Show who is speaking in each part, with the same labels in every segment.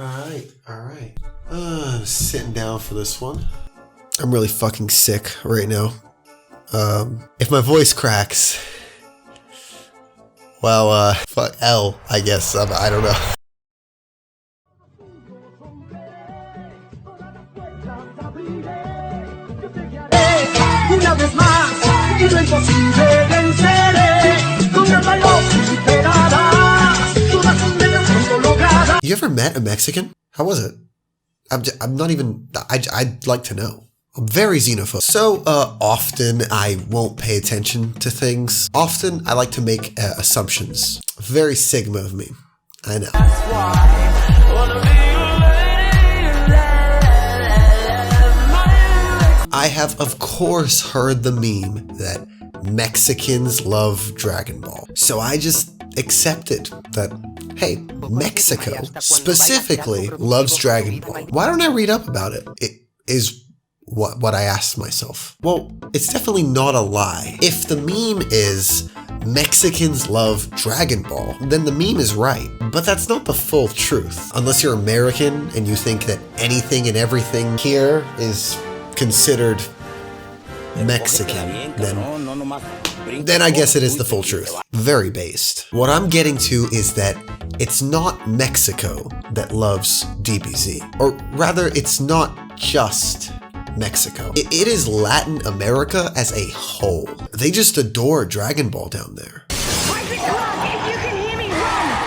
Speaker 1: Alright. Sitting down for this one. I'm really fucking sick right now. If my voice cracks, well, fuck L, I guess. I don't know. You ever met a Mexican? How was it? I'm not even, I'd like to know. I'm very xenophobic. So, often I won't pay attention to things. Often I like to make assumptions. Very Sigma of me. I know. I have, of course, heard the meme that Mexicans love Dragon Ball. So I just accepted that, hey, Mexico specifically loves Dragon Ball. Why don't I read up about it? It is what I asked myself. Well, it's definitely not a lie. If the meme is Mexicans love Dragon Ball, then the meme is right. But that's not the full truth. Unless you're American and you think that anything and everything here is considered Mexican, then I guess it is the full truth. Very based. What I'm getting to is that it's not Mexico that loves DBZ. Or rather, it's not just Mexico. It is Latin America as a whole. They just adore Dragon Ball down there.
Speaker 2: If you can hear me, run!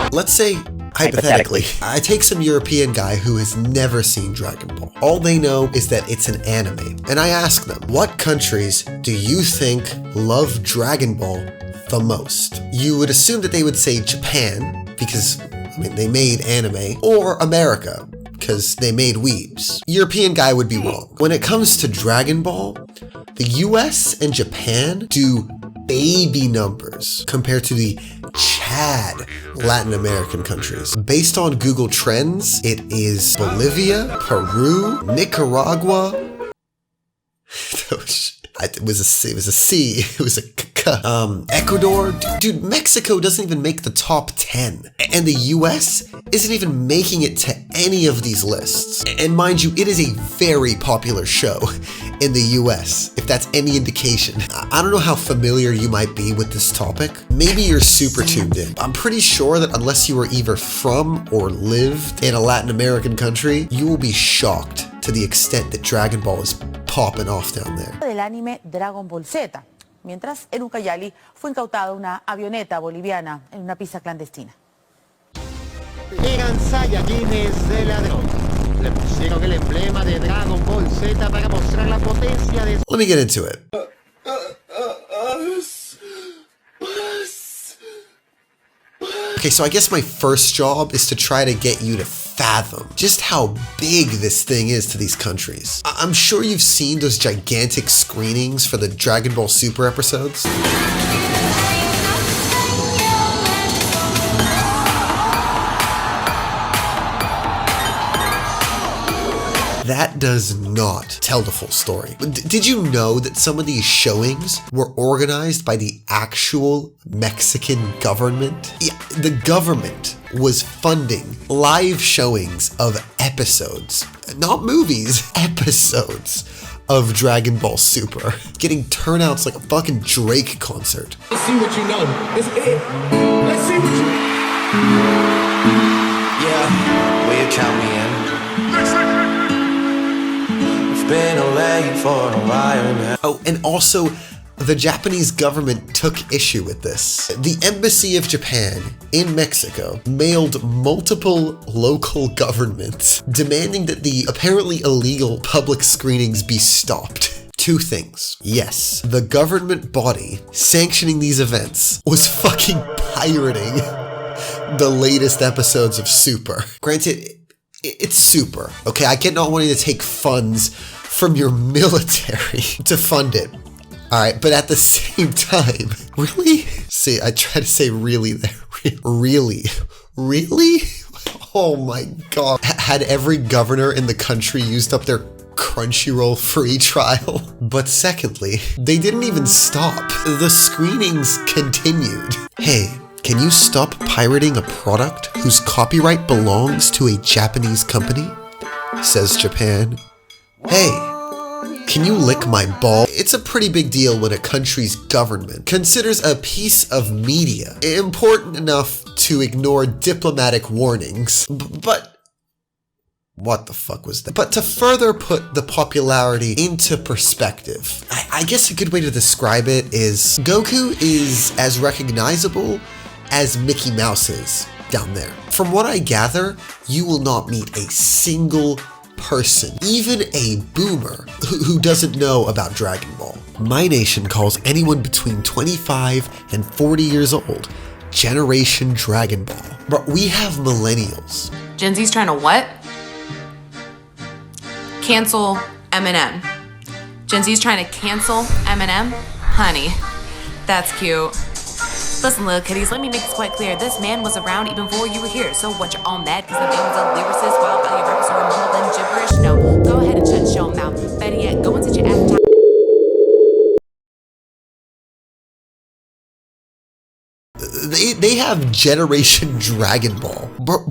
Speaker 2: Run!
Speaker 1: Let's say, hypothetically, I take some European guy who has never seen Dragon Ball. All they know is that it's an anime. And I ask them, what countries do you think love Dragon Ball the most? You would assume that they would say Japan, because I mean, they made anime, or America, because they made weebs. European guy would be wrong. When it comes to Dragon Ball, the US and Japan do baby numbers compared to the Chad Latin American countries. Based on Google Trends, it is Bolivia, Peru, Nicaragua. It was a C. It was a K. Ecuador. Dude, Mexico doesn't even make the top 10. And the US isn't even making it to any of these lists. And mind you, it is a very popular show in the US, if that's any indication. I don't know how familiar you might be with this topic. Maybe you're super tuned in. I'm pretty sure that unless you were either from or lived in a Latin American country, you will be shocked to the extent that Dragon Ball is popping off down there.
Speaker 3: Del anime Dragon Ball Z, mientras en Ucayali fue incautada una avioneta boliviana en una pista clandestina.
Speaker 4: Eran Saiyajines de ladrón. Le pusieron el emblema de Dragon Ball Z para mostrar la potencia de...
Speaker 1: Let me get into it. Okay, so I guess my first job is to try to get you to fathom just how big this thing is to these countries. I'm sure you've seen those gigantic screenings for the Dragon Ball Super episodes. That does not tell the full story. Did you know that some of these showings were organized by the actual Mexican government? Yeah, the government was funding live showings of episodes, not movies, episodes of Dragon Ball Super, getting turnouts like a fucking Drake concert.
Speaker 5: Let's see what you know. Let's see what you...
Speaker 6: Yeah, will you count me in? Been away for a while now.
Speaker 1: Oh, and also, the Japanese government took issue with this. The Embassy of Japan in Mexico mailed multiple local governments demanding that the apparently illegal public screenings be stopped. Two things. Yes, the government body sanctioning these events was fucking pirating the latest episodes of Super. Granted, it's Super, okay? I get not wanting to take funds from your military to fund it. All right, but at the same time, really? See, I try to say really there. Really? Oh my God. Had every governor in the country used up their Crunchyroll free trial. But secondly, they didn't even stop. The screenings continued. Hey, can you stop pirating a product whose copyright belongs to a Japanese company? Says Japan. Hey, can you lick my ball? It's a pretty big deal when a country's government considers a piece of media important enough to ignore diplomatic warnings. But what the fuck was that? But to further put the popularity into perspective, I guess a good way to describe it is Goku is as recognizable as Mickey Mouse is down there. From what I gather, you will not meet a single person, even a boomer, who doesn't know about Dragon Ball. My nation calls anyone between 25 and 40 years old Generation Dragon Ball. But we have millennials.
Speaker 7: Gen Z's trying to what? Cancel Eminem. Gen Z's trying to cancel Eminem? Honey, that's cute. Listen, little kitties, let me make this quite clear. This man was around even before you were here. So what, you're all mad because the man was a lyricist while all your rappers are mumbling gibberish? No, go ahead and shut your mouth. Better yet, go and sit your ass down.
Speaker 1: They have Generation Dragon Ball. Bro?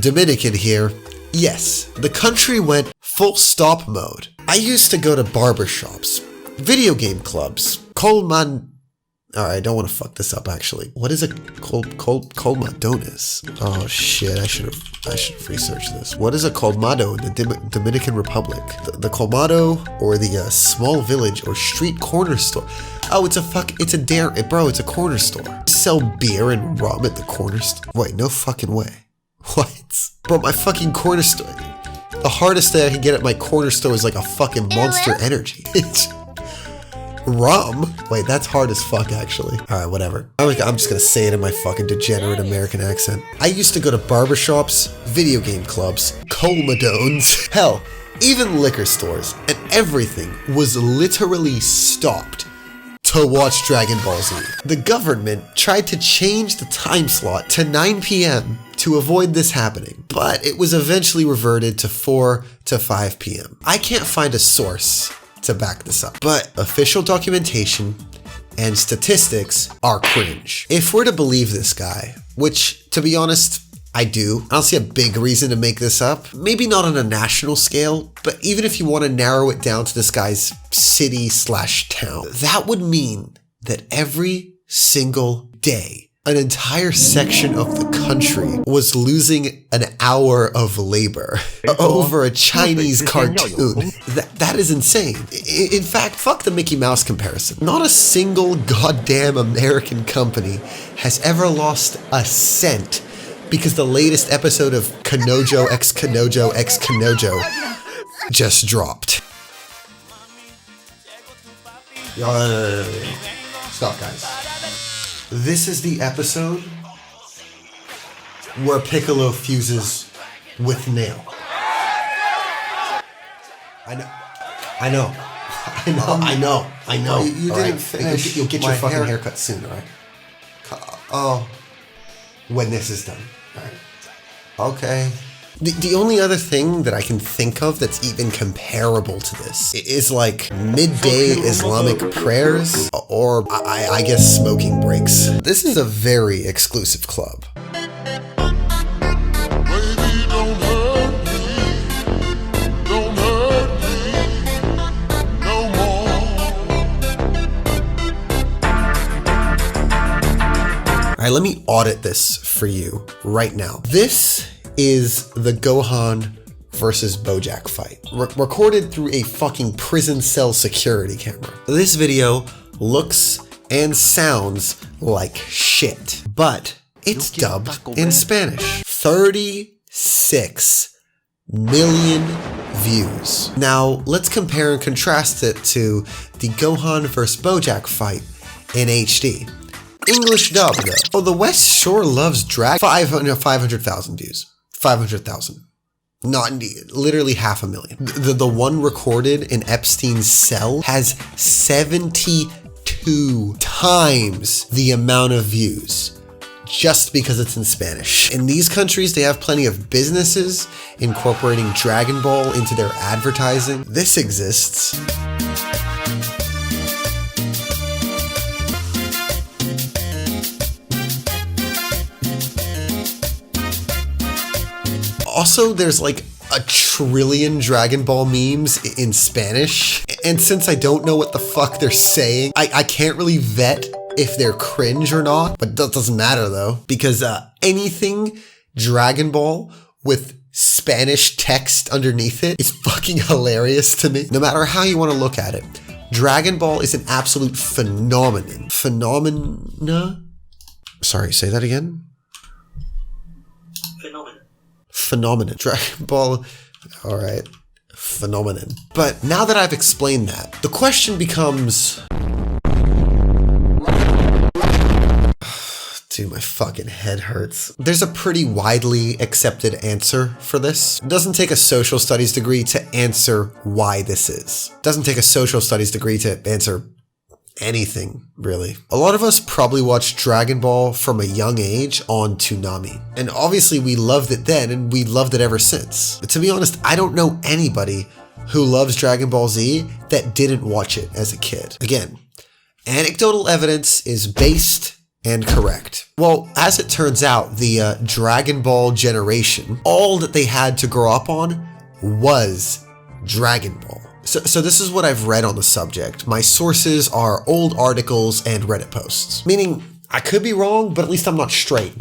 Speaker 1: Dominican here. Yes, the country went full stop mode. I used to go to barbershops, video game clubs, Coleman. Alright, I don't want to fuck this up actually. What is a colmadones? Oh shit, I should have researched this. What is a colmado in the Dominican Republic? The colmado, or the small village or street corner store. Oh, it's a corner store. Sell beer and rum at the corner store. Wait, no fucking way. What? Bro, my fucking corner store. The hardest thing I can get at my corner store is like a fucking Monster Energy. Rum? Wait, that's hard as fuck actually. Alright, whatever. I'm just gonna say it in my fucking degenerate American accent. I used to go to barbershops, video game clubs, colmadones, hell, even liquor stores, and everything was literally stopped to watch Dragon Ball Z. The government tried to change the time slot to 9 p.m. to avoid this happening, but it was eventually reverted to 4 to 5 p.m. I can't find a source to back this up, but official documentation and statistics are cringe. If we're to believe this guy, which to be honest, I do. I don't see a big reason to make this up. Maybe not on a national scale, but even if you want to narrow it down to this guy's city/town, that would mean that every single day, an entire section of the country was losing an hour of labor over a Chinese cartoon. That is insane. In fact, fuck the Mickey Mouse comparison. Not a single goddamn American company has ever lost a cent because the latest episode of Kanojo x Kanojo x Kanojo just dropped. Stop, guys. This is the episode where Piccolo fuses with Nail. I know. You didn't finish. You'll get your fucking haircut soon, all right? Oh, when this is done. All right. Okay. The only other thing that I can think of that's even comparable to this is like midday Islamic prayers or I guess smoking breaks. This is a very exclusive club. Alright, let me audit this for you right now. This is the Gohan versus Bojack fight, recorded through a fucking prison cell security camera. This video looks and sounds like shit, but it's dubbed in Spanish. 36 million views. Now, let's compare and contrast it to the Gohan versus Bojack fight in HD. English dub though. Oh, the West sure loves drag. 500,000 views. 500,000. Not literally 500,000. The one recorded in Epstein's cell has 72 times the amount of views. just because it's in Spanish. In these countries, they have plenty of businesses incorporating Dragon Ball into their advertising. This exists. Also, there's like a trillion Dragon Ball memes in Spanish. And since I don't know what the fuck they're saying, I can't really vet if they're cringe or not. But that doesn't matter though, because anything Dragon Ball with Spanish text underneath it is fucking hilarious to me. No matter how you want to look at it, Dragon Ball is an absolute phenomenon. Sorry, say that again? Phenomenon. Dragon Ball, all right, phenomenon. But now that I've explained that, the question becomes... Dude, my fucking head hurts. There's a pretty widely accepted answer for this. It doesn't take a social studies degree to answer why this is. It doesn't take a social studies degree to answer anything, really. A lot of us probably watched Dragon Ball from a young age on Toonami. And obviously we loved it then and we loved it ever since. But to be honest, I don't know anybody who loves Dragon Ball Z that didn't watch it as a kid. Again, anecdotal evidence is based and correct. Well, as it turns out, the Dragon Ball generation, all that they had to grow up on was Dragon Ball. So this is what I've read on the subject. My sources are old articles and Reddit posts. Meaning, I could be wrong, but at least I'm not straight.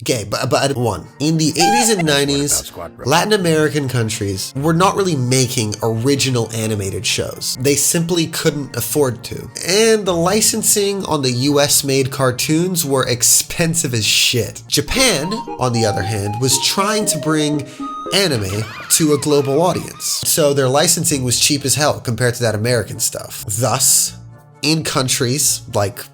Speaker 1: Gay, but one. In the 80s and 90s, Latin American countries were not really making original animated shows. They simply couldn't afford to. And the licensing on the US-made cartoons were expensive as shit. Japan, on the other hand, was trying to bring anime to a global audience. So their licensing was cheap as hell compared to that American stuff. Thus, in countries like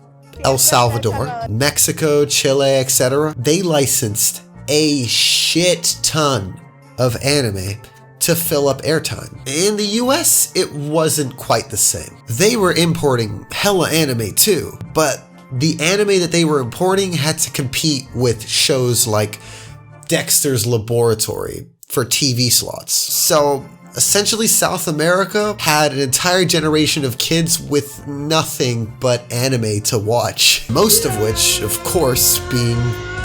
Speaker 1: El Salvador, Mexico, Chile, etc., they licensed a shit ton of anime to fill up airtime. In the US, it wasn't quite the same. They were importing hella anime too, but the anime that they were importing had to compete with shows like Dexter's Laboratory for TV slots. So essentially South America had an entire generation of kids with nothing but anime to watch. Most of which, of course, being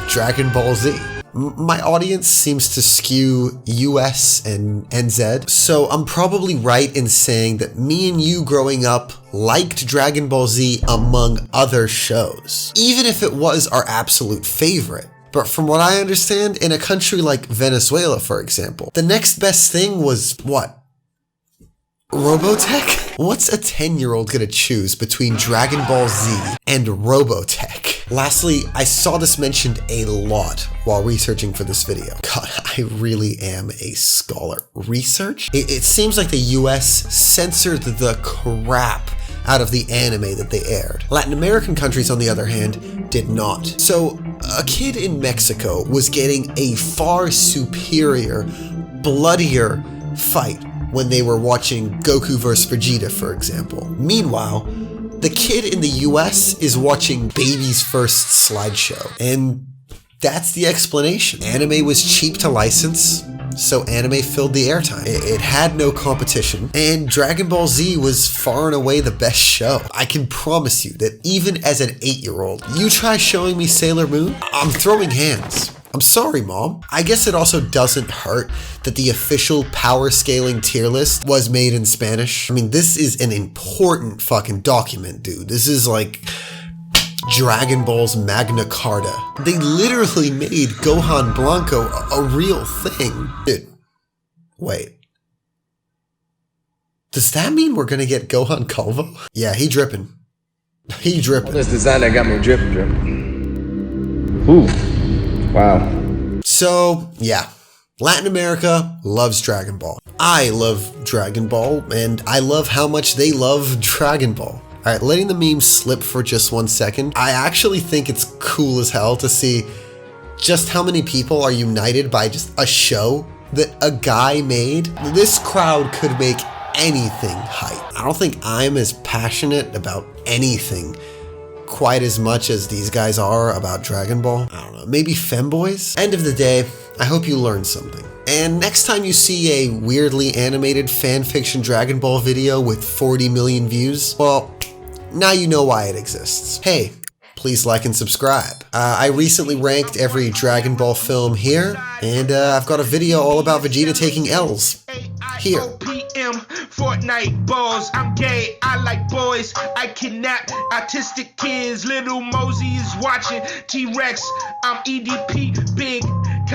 Speaker 1: Dragon Ball Z. My audience seems to skew US and NZ, so I'm probably right in saying that me and you growing up liked Dragon Ball Z among other shows, even if it was our absolute favorite. But from what I understand, in a country like Venezuela, for example, the next best thing was what? Robotech? What's a 10-year-old gonna choose between Dragon Ball Z and Robotech? Lastly, I saw this mentioned a lot while researching for this video. God, I really am a scholar. Research? It seems like the US censored the crap out of the anime that they aired. Latin American countries, on the other hand, did not. So a kid in Mexico was getting a far superior, bloodier fight when they were watching Goku vs. Vegeta, for example. Meanwhile, the kid in the US is watching Baby's First slideshow. And that's the explanation. Anime was cheap to license, so anime filled the airtime. It had no competition, and Dragon Ball Z was far and away the best show. I can promise you that even as an 8-year-old, you try showing me Sailor Moon, I'm throwing hands. I'm sorry, Mom. I guess it also doesn't hurt that the official power scaling tier list was made in Spanish. I mean, this is an important fucking document, dude. This is like Dragon Ball's Magna Carta. They literally made Gohan Blanco a real thing. Dude, wait. Does that mean we're gonna get Gohan Calvo? Yeah, he dripping. He dripping.
Speaker 8: This design that got me dripping. Ooh. Wow.
Speaker 1: So, yeah. Latin America loves Dragon Ball. I love Dragon Ball, and I love how much they love Dragon Ball. Alright, letting the meme slip for just 1 second, I actually think it's cool as hell to see just how many people are united by just a show that a guy made. This crowd could make anything hype. I don't think I'm as passionate about anything quite as much as these guys are about Dragon Ball. I don't know, maybe femboys? End of the day, I hope you learned something. And next time you see a weirdly animated fanfiction Dragon Ball video with 40 million views, well, now you know why it exists. Hey, please like and subscribe. I recently ranked every Dragon Ball film here, and I've got a video all about Vegeta taking L's here.
Speaker 5: Fortnite balls, I'm gay, I like boys, I kidnap autistic kids, little Mosey is watching, T-Rex, I'm EDP, big